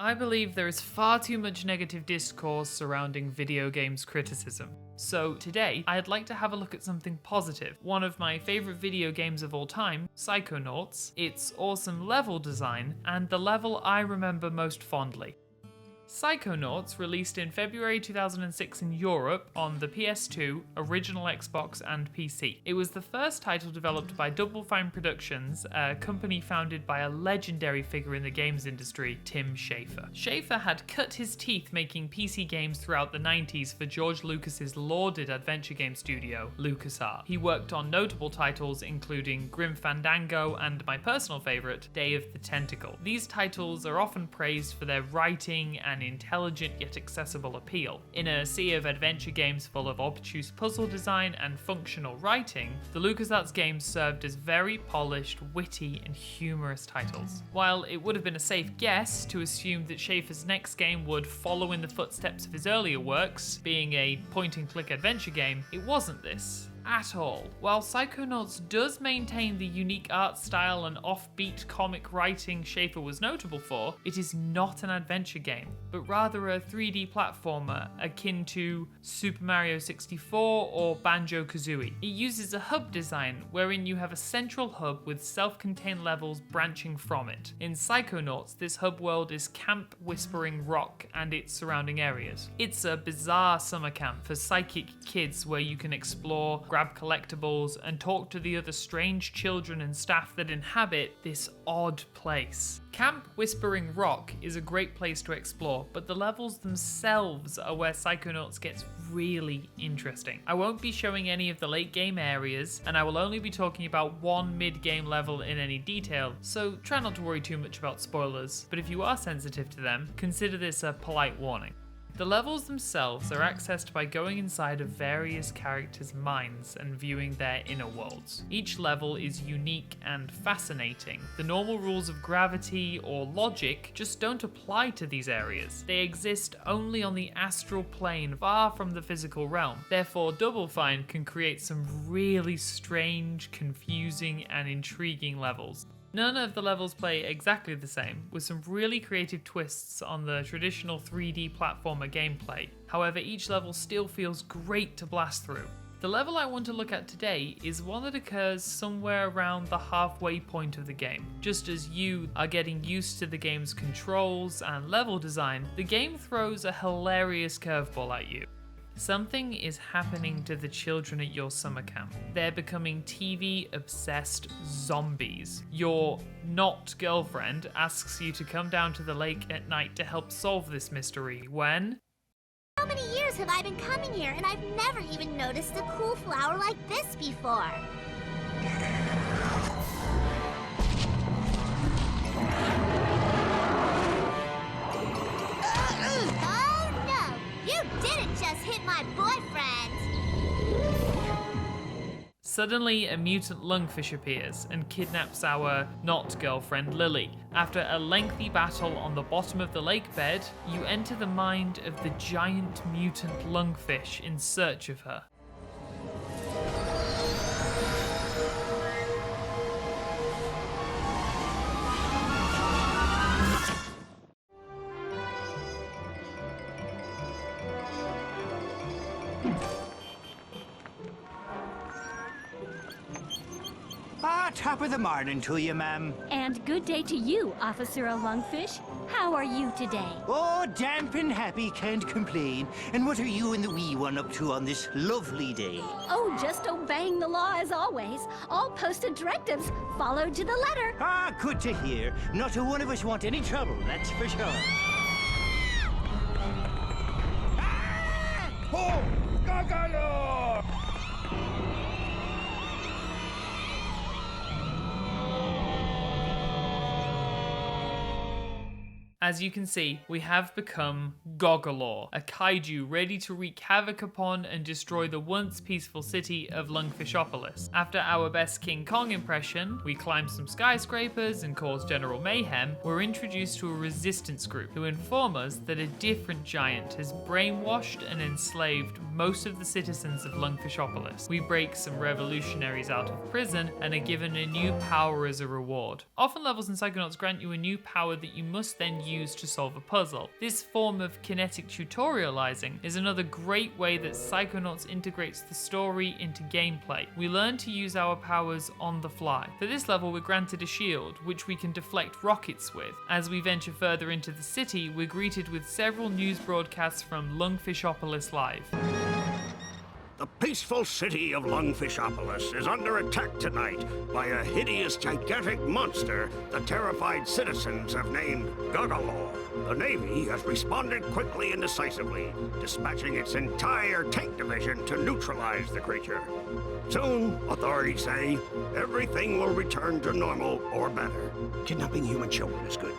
I believe there is far too much negative discourse surrounding video games criticism. So today, I'd like to have a look at something positive. One of my favourite video games of all time, Psychonauts, its awesome level design, and the level I remember most fondly. Psychonauts released in February 2006 in Europe on the PS2, original Xbox and PC. It was the first title developed by Double Fine Productions, a company founded by a legendary figure in the games industry, Tim Schafer. Schafer had cut his teeth making PC games throughout the 90s for George Lucas's lauded adventure game studio, LucasArts. He worked on notable titles including Grim Fandango and my personal favourite, Day of the Tentacle. These titles are often praised for their writing and intelligent yet accessible appeal. In a sea of adventure games full of obtuse puzzle design and functional writing, the LucasArts games served as very polished, witty, and humorous titles. While it would have been a safe guess to assume that Schafer's next game would follow in the footsteps of his earlier works, being a point-and-click adventure game, it wasn't this. At all. While Psychonauts does maintain the unique art style and offbeat comic writing Schafer was notable for, it is not an adventure game, but rather a 3D platformer akin to Super Mario 64 or Banjo-Kazooie. It uses a hub design wherein you have a central hub with self-contained levels branching from it. In Psychonauts, this hub world is Camp Whispering Rock and its surrounding areas. It's a bizarre summer camp for psychic kids where you can explore, grab collectibles, and talk to the other strange children and staff that inhabit this odd place. Camp Whispering Rock is a great place to explore, but the levels themselves are where Psychonauts gets really interesting. I won't be showing any of the late game areas, and I will only be talking about one mid-game level in any detail, so try not to worry too much about spoilers, but if you are sensitive to them, consider this a polite warning. The levels themselves are accessed by going inside of various characters' minds and viewing their inner worlds. Each level is unique and fascinating. The normal rules of gravity or logic just don't apply to these areas. They exist only on the astral plane, far from the physical realm. Therefore, Double Fine can create some really strange, confusing, and intriguing levels. None of the levels play exactly the same, with some really creative twists on the traditional 3D platformer gameplay. However, each level still feels great to blast through. The level I want to look at today is one that occurs somewhere around the halfway point of the game. Just as you are getting used to the game's controls and level design, the game throws a hilarious curveball at you. Something is happening to the children at your summer camp. They're becoming TV-obsessed zombies. Your not girlfriend asks you to come down to the lake at night to help solve this mystery when... How many years have I been coming here and I've never even noticed a cool flower like this before? You didn't just hit my boyfriend! Suddenly, a mutant lungfish appears and kidnaps our not-girlfriend Lily. After a lengthy battle on the bottom of the lake bed, you enter the mind of the giant mutant lungfish in search of her. Top of the morning to you, ma'am. And good day to you, Officer Lungfish. How are you today? Oh, damp and happy, can't complain. And what are you and the wee one up to on this lovely day? Oh, just obeying the law as always. All posted directives followed to the letter. Ah, good to hear. Not a one of us want any trouble, that's for sure. Ah! Oh, Gagalo! As you can see, we have become Goggalor, a kaiju ready to wreak havoc upon and destroy the once peaceful city of Lungfishopolis. After our best King Kong impression, we climb some skyscrapers and cause general mayhem, we're introduced to a resistance group who inform us that a different giant has brainwashed and enslaved most of the citizens of Lungfishopolis. We break some revolutionaries out of prison and are given a new power as a reward. Often levels in Psychonauts grant you a new power that you must then use to solve a puzzle. This form of kinetic tutorializing is another great way that Psychonauts integrates the story into gameplay. We learn to use our powers on the fly. For this level, we're granted a shield, which we can deflect rockets with. As we venture further into the city, we're greeted with several news broadcasts from Lungfishopolis Live. The peaceful city of Lungfishopolis is under attack tonight by a hideous, gigantic monster the terrified citizens have named Goggalor. The Navy has responded quickly and decisively, dispatching its entire tank division to neutralize the creature. Soon, authorities say, everything will return to normal or better. Kidnapping human children is good.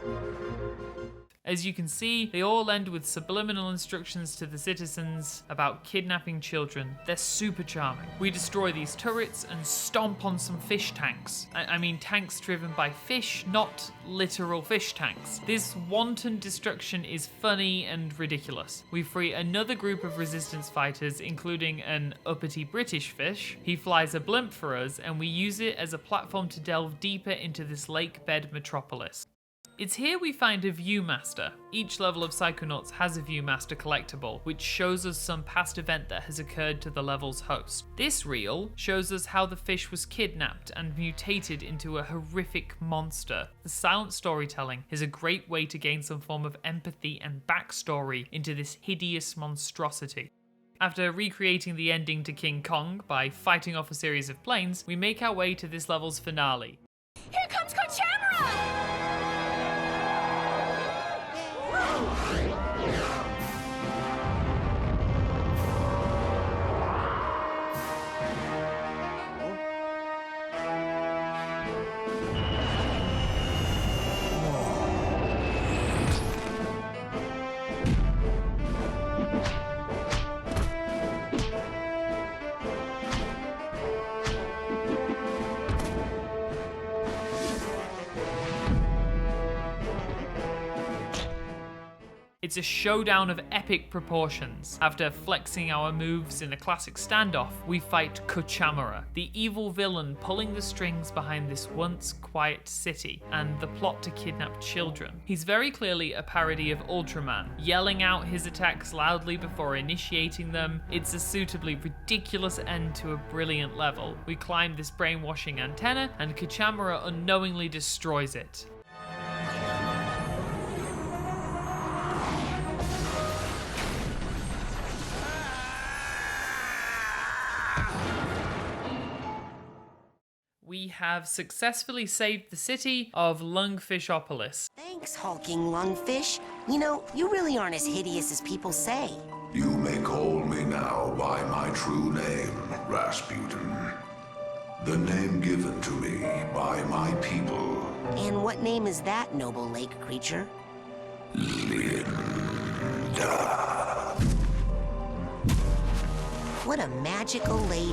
As you can see, they all end with subliminal instructions to the citizens about kidnapping children. They're super charming. We destroy these turrets and stomp on some fish tanks. I mean tanks driven by fish, not literal fish tanks. This wanton destruction is funny and ridiculous. We free another group of resistance fighters, including an uppity British fish. He flies a blimp for us, and we use it as a platform to delve deeper into this lake bed metropolis. It's here we find a Viewmaster. Each level of Psychonauts has a Viewmaster collectible, which shows us some past event that has occurred to the level's host. This reel shows us how the fish was kidnapped and mutated into a horrific monster. The silent storytelling is a great way to gain some form of empathy and backstory into this hideous monstrosity. After recreating the ending to King Kong by fighting off a series of planes, we make our way to this level's finale. Here comes Kochamara! It's a showdown of epic proportions. After flexing our moves in a classic standoff, we fight Kochamara, the evil villain pulling the strings behind this once quiet city and the plot to kidnap children. He's very clearly a parody of Ultraman, yelling out his attacks loudly before initiating them. It's a suitably ridiculous end to a brilliant level. We climb this brainwashing antenna and Kochamara unknowingly destroys it. We have successfully saved the city of Lungfishopolis. Thanks, hulking lungfish. You know, you really aren't as hideous as people say. You may call me now by my true name, Rasputin. The name given to me by my people. And what name is that, noble lake creature? Linda. What a magical lady.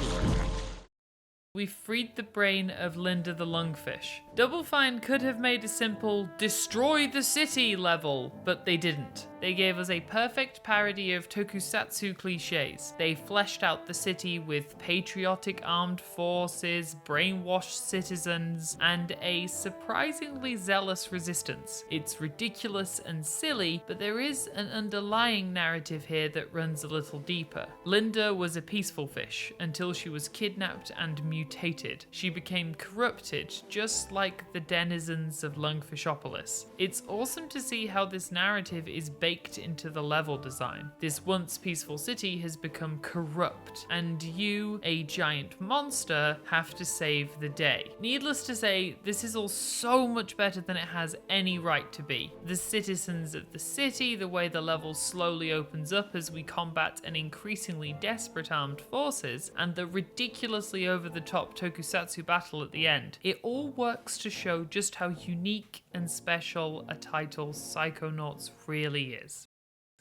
We freed the brain of Linda the Lungfish. Double Fine could have made a simple destroy the city level, but they didn't. They gave us a perfect parody of tokusatsu cliches. They fleshed out the city with patriotic armed forces, brainwashed citizens, and a surprisingly zealous resistance. It's ridiculous and silly, but there is an underlying narrative here that runs a little deeper. Linda was a peaceful fish until she was kidnapped and mutated. She became corrupted, just like the denizens of Lungfishopolis. It's awesome to see how this narrative is baked into the level design. This once peaceful city has become corrupt, and you, a giant monster, have to save the day. Needless to say, this is all so much better than it has any right to be. The citizens of the city, the way the level slowly opens up as we combat an increasingly desperate armed forces, and the ridiculously over-the-top tokusatsu battle at the end. It all works to show just how unique and special a title Psychonauts really is.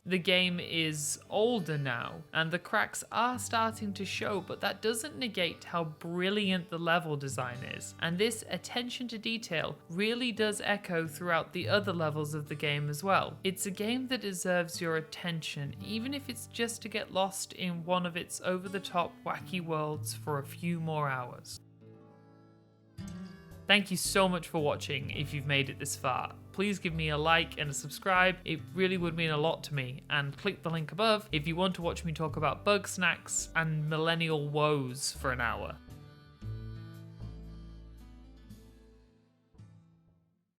The game is older now, and the cracks are starting to show, but that doesn't negate how brilliant the level design is. And this attention to detail really does echo throughout the other levels of the game as well. It's a game that deserves your attention, even if it's just to get lost in one of its over-the-top wacky worlds for a few more hours. Thank you so much for watching if you've made it this far. please give me a like and a subscribe. It really would mean a lot to me. And click the link above if you want to watch me talk about bug snacks and millennial woes for an hour.